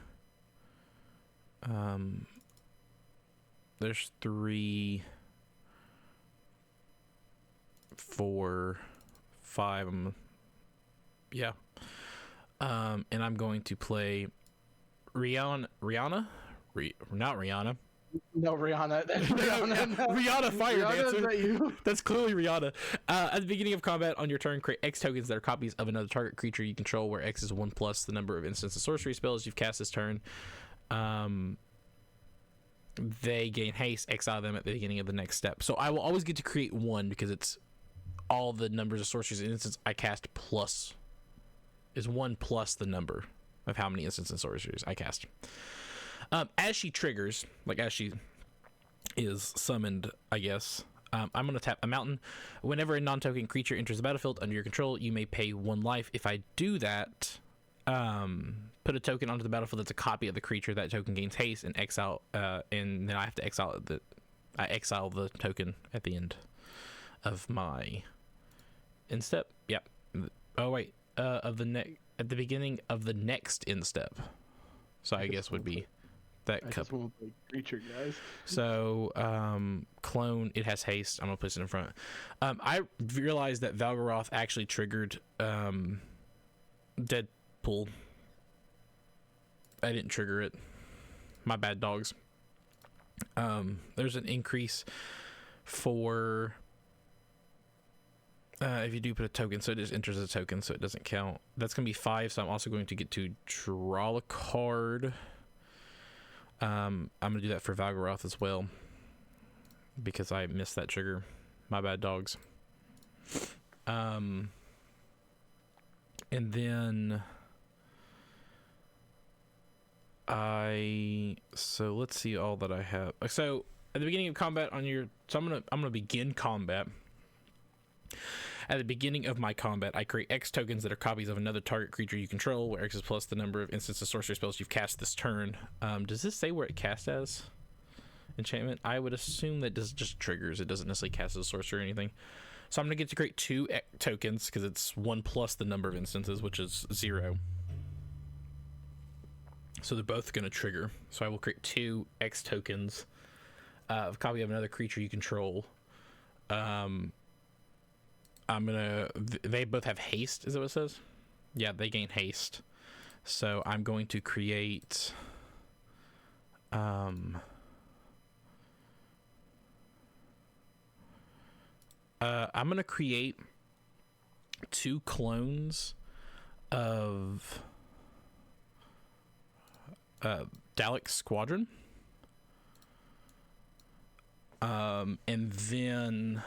there's 3, 4, 5. Yeah. And I'm going to play not Rihanna. No, Rihanna. That's Rihanna. No. Rihanna Fire Rihanna, is Dancer. that you? That's clearly Rihanna. At the beginning of combat on your turn, create X tokens that are copies of another target creature you control, where X is 1 plus the number of instants and sorcery spells you've cast this turn. They gain haste. Exile them at the beginning of the next step. So I will always get to create 1 because it's all the numbers of sorceries and instants I cast plus is 1 plus the number of how many instants and sorceries I cast. As she triggers, like as she is summoned, I guess, I'm going to tap a mountain. Whenever a non-token creature enters the battlefield under your control, you may pay 1 life. If I do that, put a token onto the battlefield that's a copy of the creature. That token gains haste and exile, and then I have to exile I exile the token at the end of my end step. Yep. Oh wait, at the beginning of the next end step. So I guess would be that I cup. just want to play creature, guys. So, clone, it has haste. I'm gonna place it in front. I realized that Valgaroth actually triggered Deadpool. I didn't trigger it. My bad, dogs. There's an increase for if you do put a token, so it just enters as a token, so it doesn't count. That's gonna be 5. So I'm also going to get to draw a card. I'm gonna do that for Valgaroth as well because I missed that trigger. My bad, dogs. And then so let's see all that I have. So at the beginning of combat I'm gonna begin combat. At the beginning of my combat, I create X tokens that are copies of another target creature you control, where X is plus the number of instants of sorcery spells you've cast this turn. Does this say where it casts as? Enchantment? I would assume that this just triggers. It doesn't necessarily cast as a sorcery or anything. So I'm going to get to create 2 tokens, because it's 1 plus the number of instances, which is 0. So they're both going to trigger. So I will create 2 X tokens of a copy of another creature you control. They both have haste, is that what it says? Yeah, they gain haste. So I'm going to create I'm gonna create 2 clones of Dalek Squadron. And then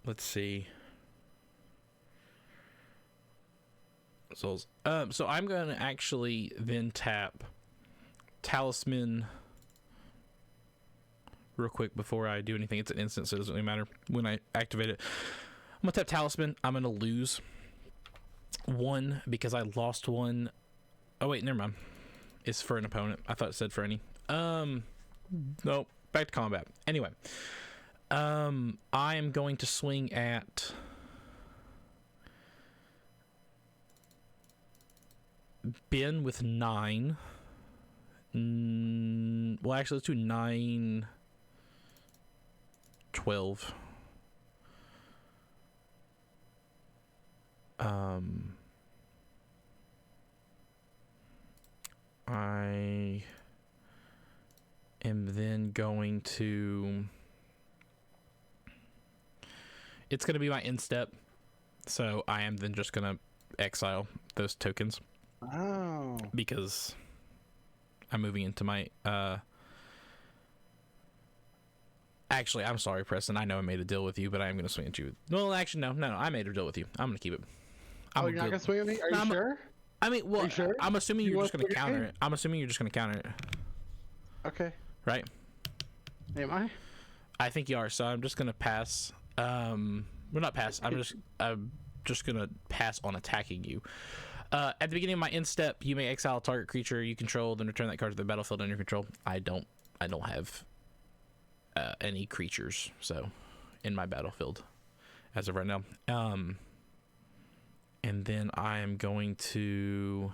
let's see. So I'm gonna actually then tap Talisman real quick before I do anything. It's an instant, so it doesn't really matter when I activate it. I'm gonna tap Talisman. I'm gonna lose 1 because I lost 1. Oh wait, never mind. It's for an opponent. I thought it said for any. Nope. Back to combat. Anyway, I am going to swing at Ben with 9. Well, actually, let's do 9, 12. I am then going to... It's going to be my end step, so I am then just going to exile those tokens. Oh. Because I'm moving into my... Actually, I'm sorry, Preston. I know I made a deal with you, but I am going to swing at you. Well, actually, no. I made a deal with you. I'm going to keep it. You're not going to swing at me? Are you sure? I mean, well, sure? I'm assuming you're just going to counter it. I'm assuming you're just going to counter it. Okay. Right? Am I? I think you are, so I'm just going to pass. Well, not pass. I'm just going to pass on attacking you. At the beginning of my end step, you may exile a target creature you control, then return that card to the battlefield under your control. I don't have any creatures, so in my battlefield as of right now. And then I am going to...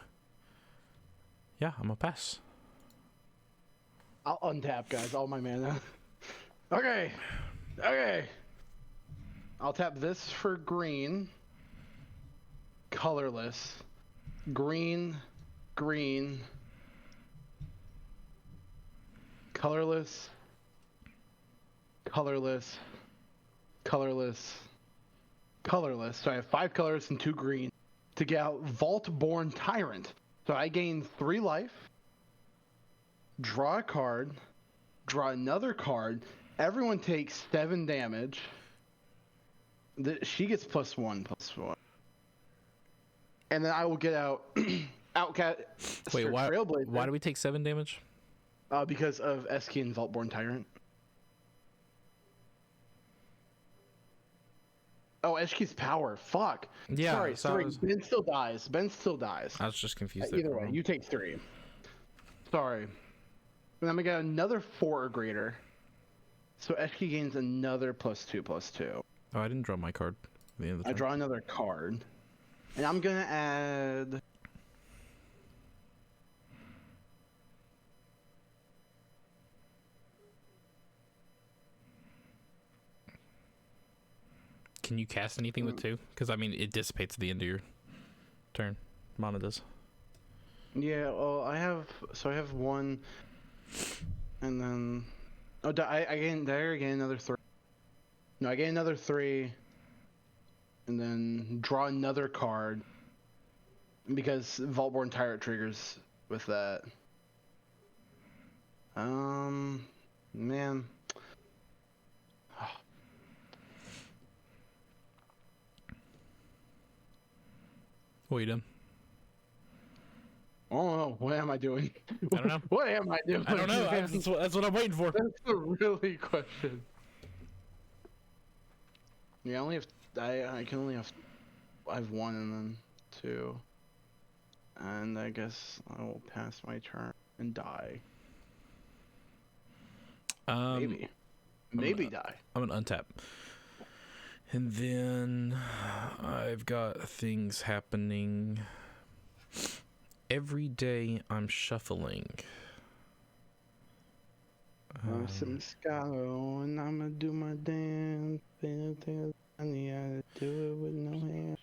Yeah, I'm going to pass. I'll untap, guys. All my mana. Okay. I'll tap this for green. Colorless. Green. Colorless. So I have 5 colors and 2 green to get out Vault-Born Tyrant. So I gain 3 life, draw a card, draw another card. Everyone takes 7 damage. She gets +1. And then I will get out Outcast. Wait, why do we take 7 damage? Because of Eski and Vault-Born Tyrant. Oh, Eski's power. Fuck. Yeah. Sorry. Ben still dies. I was just confused. Either way, you take 3. Sorry. And then we got another 4 or greater. So Eski gains another +2/+2. Oh, I didn't draw my card at the end of the turn. I draw another card. And I'm gonna add... can you cast anything with 2? Because I mean, it dissipates at the end of your turn. Mana does. Yeah, well, I have 1, and then I gain another 3. No, I gain another 3, and then draw another card because Vaultborn Tyrant triggers with that. Man. What are you doing? Oh no, what am I doing? I don't know. What am I doing? I don't know. That's what I'm waiting for. That's a really question. Yeah, I only have I can only have I have 1 and then 2, and I guess I will pass my turn and die. Maybe die. I'm gonna untap, and then I've got things happening every day. I'm shuffling. I'm some Scalo and I'ma do my dance. I need to do it with no hands.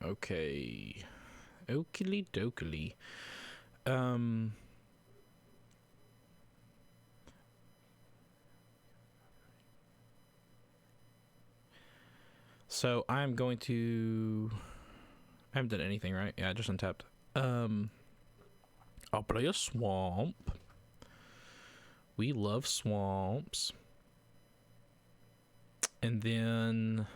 Okay. Oakley dokley. So I'm going to. I haven't done anything, right? Yeah, I just untapped. I'll play a swamp. We love swamps. And then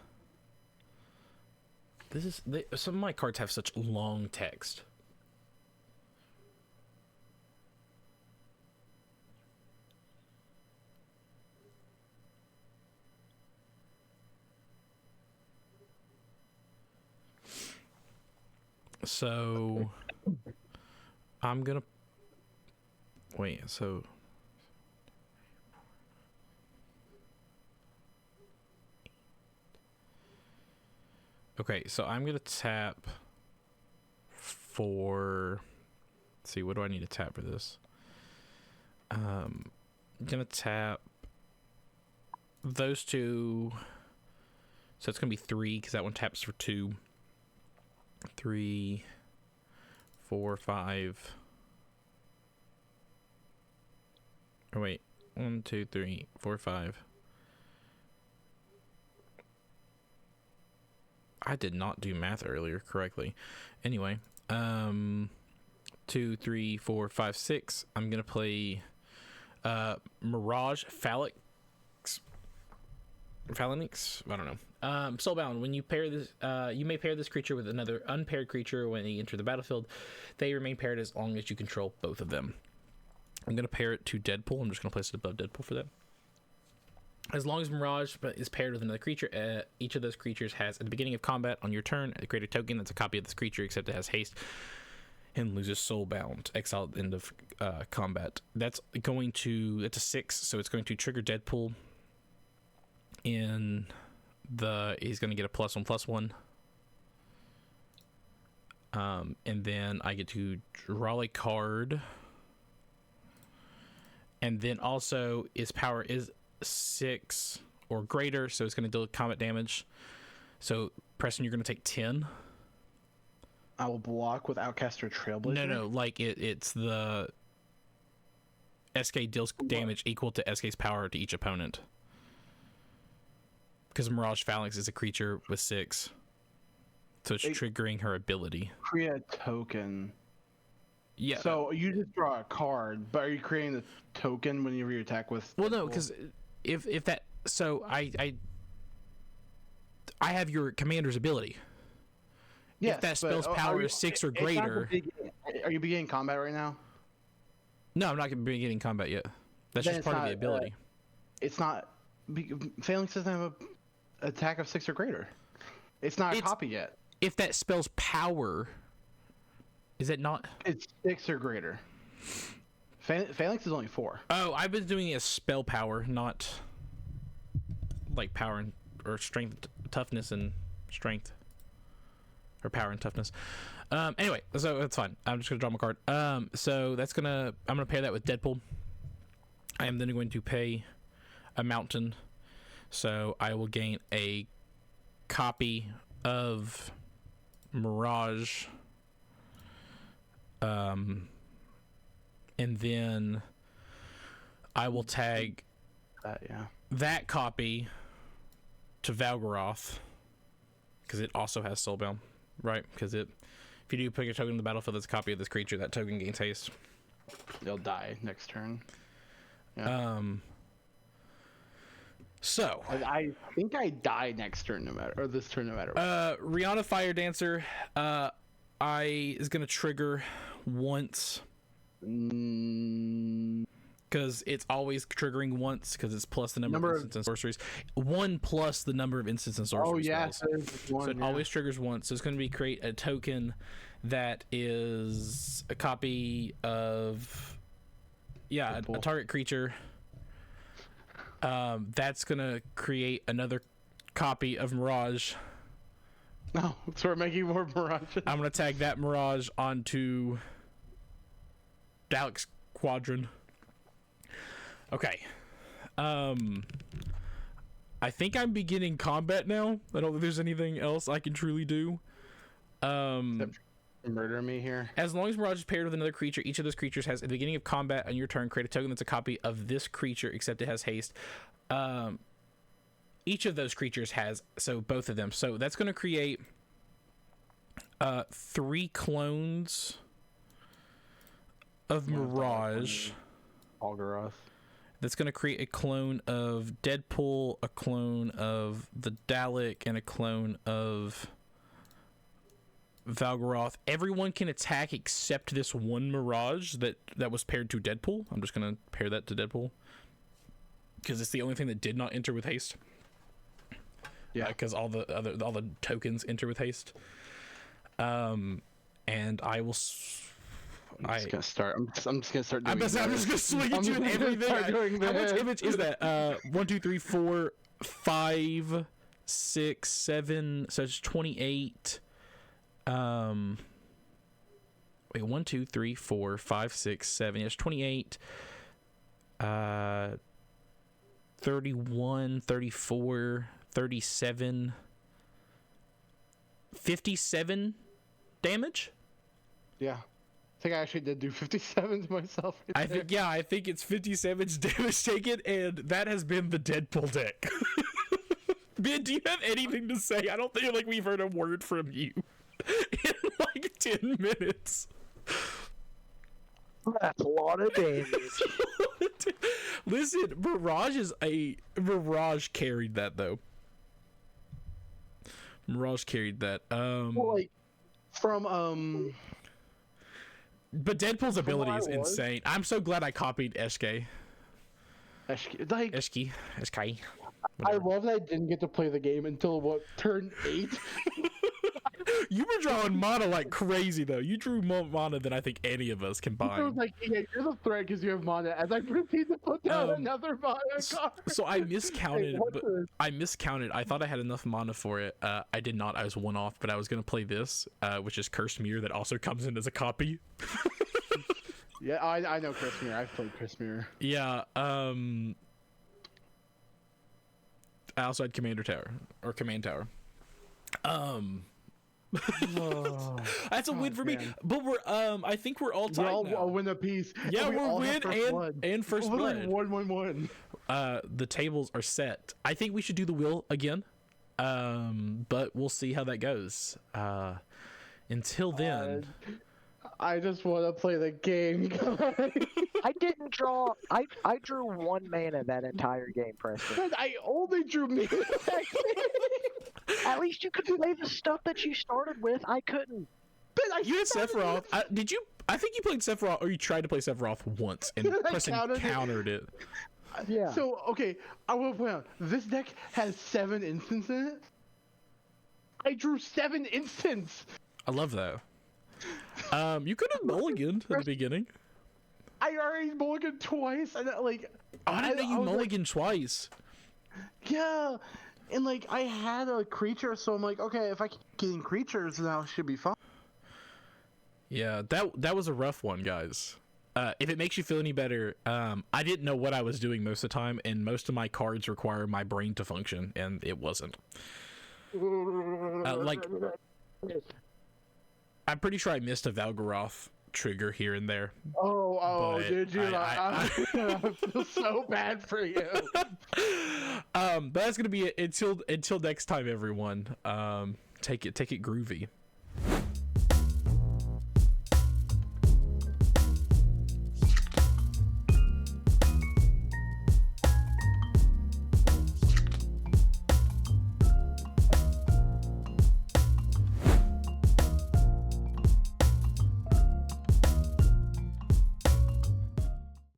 some of my cards have such long text. So I'm gonna wait. So okay, so I'm gonna tap for. Let's see, what do I need to tap for this? I'm gonna tap those 2. So it's gonna be 3 because that one taps for 2. 3, 4, 5. Oh wait, 1, 2, 3, 4, 5. I did not do math earlier correctly. Anyway, 2, 3, 4, 5, 6. I'm gonna play Mirage Phalanx. I don't know. Soulbound. When you pair this, you may pair this creature with another unpaired creature when they enter the battlefield. They remain paired as long as you control both of them. I'm gonna pair it to Deadpool. I'm just gonna place it above Deadpool for that. As long as Mirage is paired with another creature, each of those creatures has, at the beginning of combat on your turn, create a token that's a copy of this creature, except it has haste and loses Soulbound, exiled at the end of combat. It's a 6, so it's going to trigger Deadpool. He's going to get a +1/+1. And then I get to draw a card. And then also his power is 6 or greater, so it's going to deal combat damage. So Preston, you're going to take 10. I will block with Outcaster Trailblazer. No, like it's the SK deals damage equal to SK's power to each opponent. Because Mirage Phalanx is a creature with 6, so it's triggering her ability. Create a token. Yeah. So you just draw a card, but are you creating the token whenever you attack with? Well, no, because if that, so I have your commander's ability. Yes, if that spell's power is 6 or greater. Are you beginning combat right now? No, I'm not going to be beginning combat yet. That's Then just part of the ability. It's not. Phalanx doesn't have a attack of 6 or greater. It's not a copy yet. If that spell's power, is it not? It's 6 or greater. Phalanx is only 4. Oh, I've been doing it as spell power, not. like power and or strength, toughness and strength, or power and toughness. Anyway, so that's fine. I'm just gonna draw my card. So I'm gonna pair that with Deadpool. I am then going to pay a mountain, so I will gain a copy of Mirage. And then I will tag that copy to Valgaroth, because it also has Soulbound, right? Because if you do pick a token in the battlefield that's a copy of this creature, that token gains haste. They'll die next turn. Yeah. So I think I die next turn or this turn no matter what. Rihanna Fire Dancer is gonna trigger once. Because it's always triggering once, because it's plus the number of instants and sorceries. 1 plus the number of instants and sorceries. Oh, yeah. So it always triggers once. So it's going to create a token that is a copy of, a target creature. That's going to create another copy of Mirage. No, so we're making more Mirages. I'm going to tag that Mirage onto Dalek's Quadrant. Okay. I think I'm beginning combat now. I don't think there's anything else I can truly do. Murder me here. As long as Mirage is paired with another creature, each of those creatures has, at the beginning of combat on your turn, create a token that's a copy of this creature, except it has haste. Each of those creatures has, so both of them. So that's going to create 3 clones of Mirage. Valgaroth. That's going to create a clone of Deadpool, a clone of the Dalek, and a clone of Valgaroth. Everyone can attack except this one Mirage that was paired to Deadpool. I'm just going to pair that to Deadpool, because it's the only thing that did not enter with haste. Yeah, because all the tokens enter with haste. And I will. I'm just gonna start. I'm just gonna start. I'm just gonna swing at you and everything. How much damage is that? 1, 2, 3, 4, 5, 6, 7. So it's 28. Wait, 1, 2, 3, 4, 5, 6, 7. It's 28. 31, 34, 37, 57 damage. Yeah. I think I actually did do 57 to myself. I think it's 57 damage taken, and that has been the Deadpool deck. Ben, do you have anything to say? I don't feel like we've heard a word from you in like 10 minutes. That's a lot of damage. Listen, Mirage carried that though. Mirage carried that. Well, like from But Deadpool's ability is insane. I'm so glad I copied Eshke. Eshke. I love that I didn't get to play the game until turn 8. You were drawing mana like crazy though. You drew more mana than I think any of us combined. I was like, yeah, you're the threat because you have mana. As I proceed to put down another mana card. So I miscounted. I thought I had enough mana for it. I did not. I was 1 off, but I was gonna play this, which is Cursed Mirror, that also comes in as a copy. Yeah, I know Cursed Mirror. I've played Cursed Mirror. Yeah. I also had Command Tower. That's a win for me. But we're I think we're all tied now. I'll win a piece. Yeah, we're win and first blood. 1-1-1. The tables are set. I think we should do the wheel again. But we'll see how that goes. Until then, I just want to play the game. I didn't draw. I drew 1 mana that entire game, Preston. I only drew mana. At least you could play the stuff that you started with. I couldn't. You had Sephiroth. Did you? I think you played Sephiroth, or you tried to play Sephiroth once, and Preston countered it. Yeah. So, okay, I will point out, this deck has 7 instants in it. I drew 7 instants. I love that. You could have mulliganed at the beginning. I already mulliganed twice, and I didn't know you mulliganed twice. Yeah, and like I had a creature, so I'm like, okay, if I keep getting creatures, now it should be fine. Yeah, that was a rough one, guys. If it makes you feel any better, I didn't know what I was doing most of the time, and most of my cards require my brain to function, and it wasn't. Like, I'm pretty sure I missed a Valgaroth trigger here and there. Oh, But did you? I I feel so bad for you. But that's gonna be it until next time, everyone. Take it groovy.